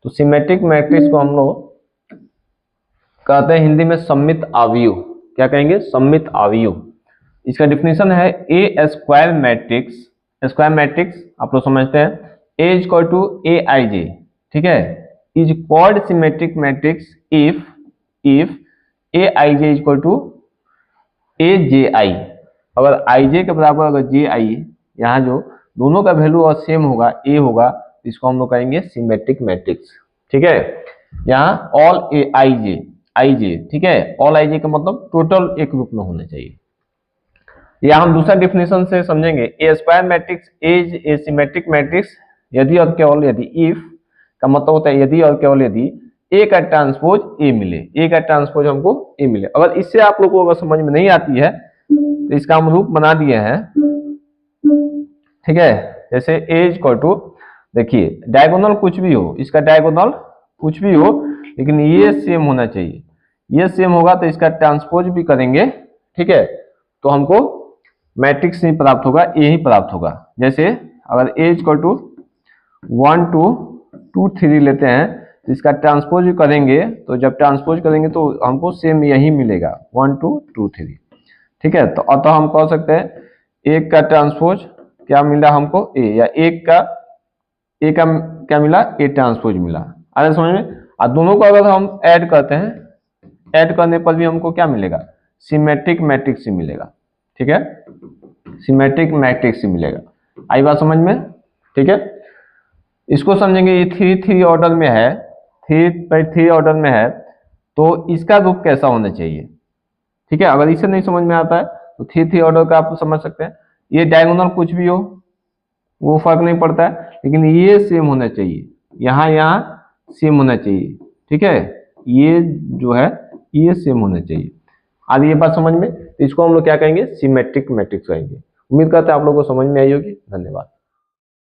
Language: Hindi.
तो सिमेट्रिक मैट्रिक्स को हम लोग कहते हैं हिंदी में सममित अवयव। क्या कहेंगे? सममित अवयव। इसका डिफिनेशन है a square matrix. Square matrix आप लोग समझते हैं, A is equal to A i j, ठीक है, is called symmetric matrix if A i j is equal to A j i. अगर आई जे के बराबर अगर जे आई, यहाँ जो दोनों का वैल्यू और सेम होगा, ए होगा, इसको हम लोग कहेंगे सिमेट्रिक मैट्रिक्स। ठीक है, यहाँ ऑल ए आई जे, ठीक है, ऑल आई जे का मतलब टोटल एक रूप में होना चाहिए। या हम दूसरा डिफिनेशन से समझेंगे, a square matrix is a symmetric matrix यदि और केवल यदि, इफ का मतलब होता है यदि और केवल यदि ए का ट्रांसपोज ए मिले, ए का ट्रांसपोज हमको ए मिले। अगर इससे आप लोगों को अगर समझ में नहीं आती है तो इसका हम रूप बना दिए हैं, ठीक है। जैसे ए इज इक्वल टू, देखिए डायगोनल कुछ भी हो, इसका डायगोनल कुछ भी हो, लेकिन ये सेम होना चाहिए। ये सेम होगा तो इसका ट्रांसपोज भी करेंगे, ठीक है, तो हमको मैट्रिक्स नहीं प्राप्त होगा, ए ही प्राप्त होगा। जैसे अगर ए इज इक्वल टू 1 2 2 3 लेते हैं तो इसका ट्रांसपोज भी करेंगे, तो जब ट्रांसपोज करेंगे तो हमको सेम यही मिलेगा 1 2 2 3, ठीक है। तो अतः हम कह सकते हैं एक का ट्रांसपोज क्या मिला हमको, ए, या एक का क्या मिला, ए ट्रांसपोज मिला। आगे समझ में। और दोनों को अगर हम ऐड करते हैं, ऐड करने पर भी हमको क्या मिलेगा, सिमेट्रिक मैट्रिक्स ही मिलेगा, ठीक है, सिमेट्रिक मैट्रिक्स ही मिलेगा। आई बात समझ में, ठीक है। इसको समझेंगे, ये 3 ऑर्डर में है, 3 ऑर्डर में है, तो इसका रूप कैसा होना चाहिए, ठीक है। अगर इसे नहीं समझ में आता है तो 3 ऑर्डर का आप समझ सकते हैं। ये डायगोनल कुछ भी हो वो फर्क नहीं पड़ता है, लेकिन ये सेम होना चाहिए, यहाँ सेम होना चाहिए, ठीक है, ये जो है ये सेम होना चाहिए। आज ये बात समझ में, तो इसको हम लोग क्या कहेंगे, सिमेट्रिक मैट्रिक्स कहेंगे। उम्मीद करते हैं आप लोगों को समझ में आई होगी। धन्यवाद।